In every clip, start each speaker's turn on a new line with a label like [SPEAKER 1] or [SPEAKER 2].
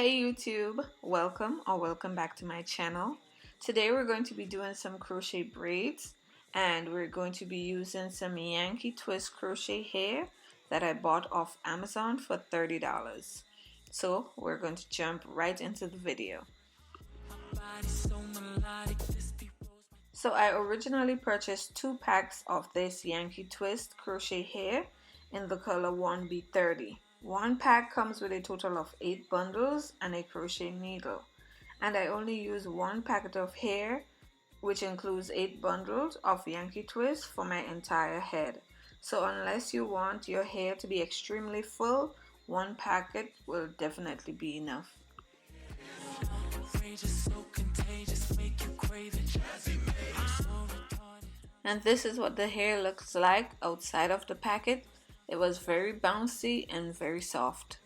[SPEAKER 1] Hey YouTube, welcome back to my channel. Today we're going to be doing some crochet braids and we're going to be using some Yankee twist crochet hair that I bought off Amazon for $30. So we're going to jump right into the video. So I originally purchased 2 packs of this Yankee twist crochet hair in the color 1B30. One pack comes with a total of 8 bundles and a crochet needle, and I only use 1 packet of hair, which includes 8 bundles of Yankee twist for my entire head. So unless you want your hair to be extremely full, 1 packet will definitely be enough. And this is what the hair looks like outside of the packet. It was very bouncy and very soft.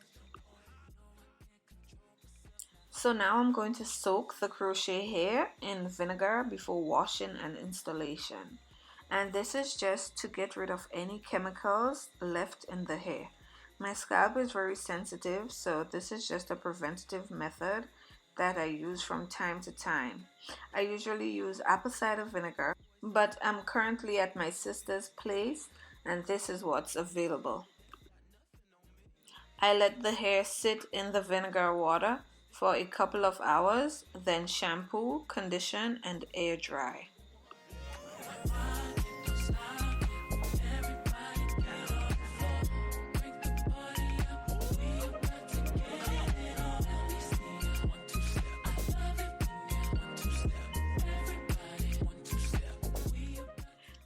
[SPEAKER 1] So now I'm going to soak the crochet hair in vinegar before washing and installation. And this is just to get rid of any chemicals left in the hair. My scalp is very sensitive, so this is just a preventative method that I use from time to time. I usually use apple cider vinegar, but I'm currently at my sister's place and this is what's available. I let the hair sit in the vinegar water for a couple of hours, then shampoo, condition, and air dry.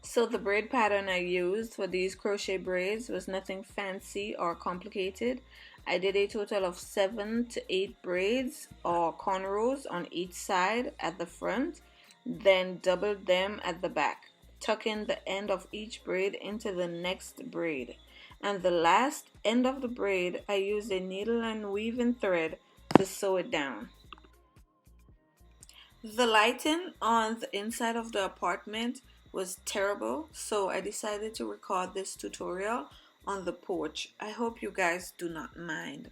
[SPEAKER 1] So the braid pattern I used for these crochet braids was nothing fancy or complicated. I did a total of 7 to 8 braids or cornrows on each side at the front, then doubled them at the back, tucking the end of each braid into the next braid. And the last end of the braid, I used a needle and weaving thread to sew it down. The lighting on the inside of the apartment was terrible, so I decided to record this tutorial on the porch. I hope you guys do not mind.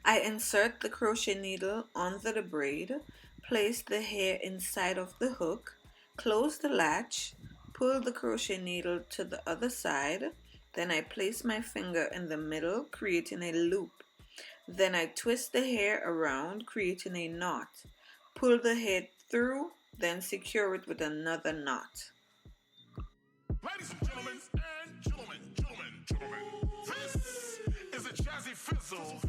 [SPEAKER 1] I insert the crochet needle under the braid, place the hair inside of the hook, close the latch, pull the crochet needle to the other side, then I place my finger in the middle, creating a loop. Then I twist the hair around, creating a knot. Pull the hair through, then secure it with another knot.
[SPEAKER 2] Ladies and gentlemen, this is a Jazzy Fizzle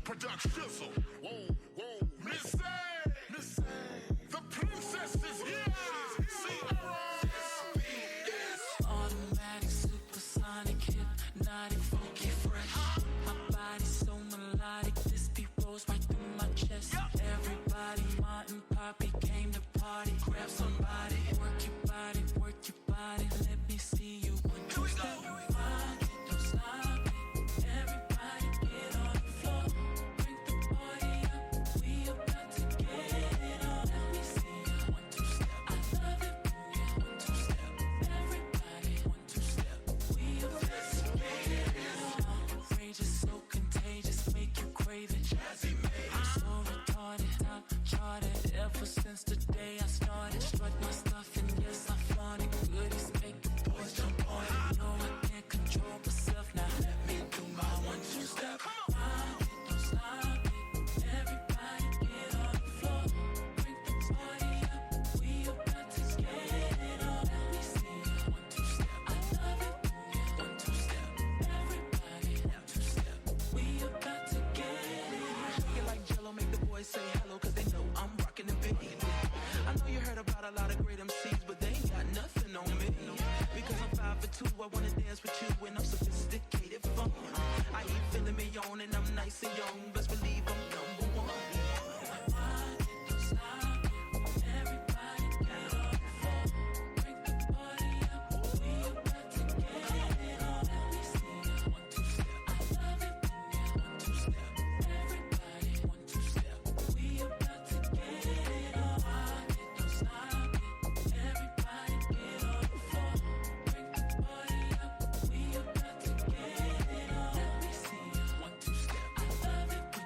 [SPEAKER 2] production. Whoa, Miss A, the princess is here. Automatic, supersonic, hypnotic, funky, fresh. My body's so melodic, this beat rolls right through my chest. Everybody, Martin, Poppy came to party. Grab somebody, work your body, let me see you. Here we go. Don't stop it. Everybody get on the floor. Bring the party up. We about to get it on. Let me see you. 1, 2 step. I love it. 1, 2 step. Everybody 1, 2 step. We about to get it on. Outrageous, so contagious, make you crave it. Jazzy made. I'm so retarded, top charted. Ever since the day I started, strut my stuff and yes I flaunt it. Goodies make the boys jump on it. No, I can't control myself now. Let me do my 1, 2 step. Don't stop it. Everybody get on the floor. Bring the party up. We about to get it on. Let me see you. 1, 2 step. I love it. 1, 2 step. Everybody 1, 2 step. We about to get it on. Shake it like Jello, make the boys say hello, 'cause they know I'm rocking and baby. I know you heard about a lot of great MCs, but they ain't got nothing on me. Because I'm 5 for 2, I wanna dance with you when I'm sophisticated fun. I ain't feeling me on and I'm nice and young. Best believe I'm number 1. Don't stop it. Everybody get on the floor. Bring the party up. We about to get it on. Let me see you. 1, 2 step. I love it. 1, 2 step. Everybody 1, 2 step. We about to get it on. Don't stop it. Everybody get on the floor. Bring the party up. We about to get it on. Let me see you. 1, 2 step. I love it.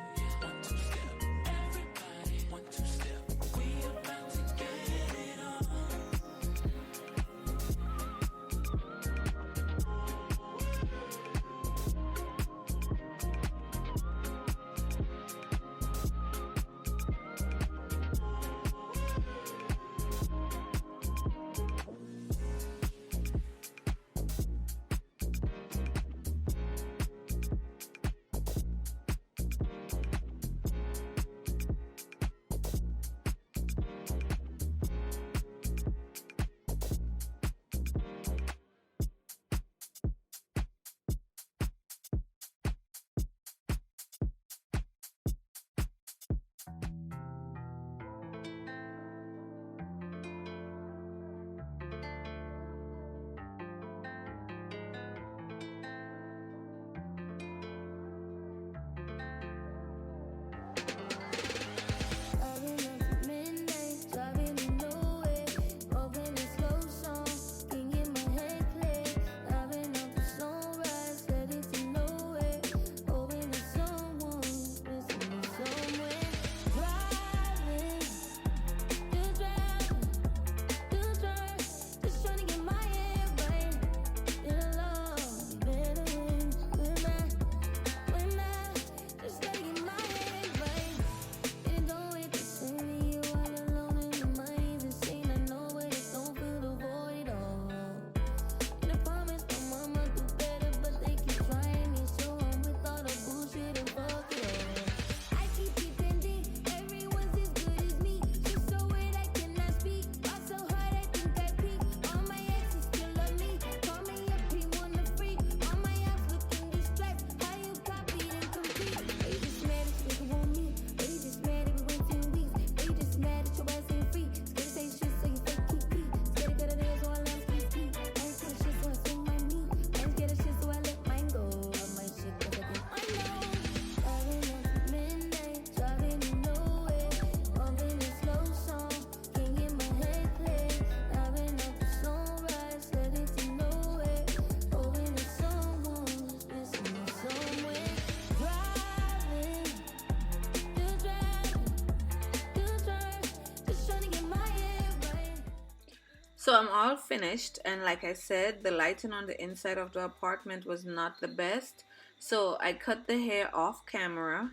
[SPEAKER 1] So I'm all finished, and like I said, the lighting on the inside of the apartment was not the best. So I cut the hair off camera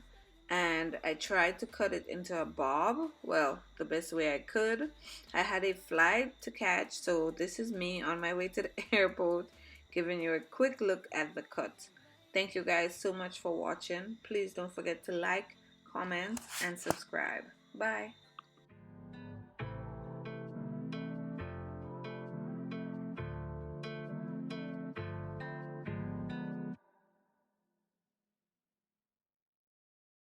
[SPEAKER 1] and I tried to cut it into a bob. Well, the best way I could. I had a flight to catch, so this is me on my way to the airport giving you a quick look at the cut. Thank you guys so much for watching. Please don't forget to like, comment, and subscribe. Bye.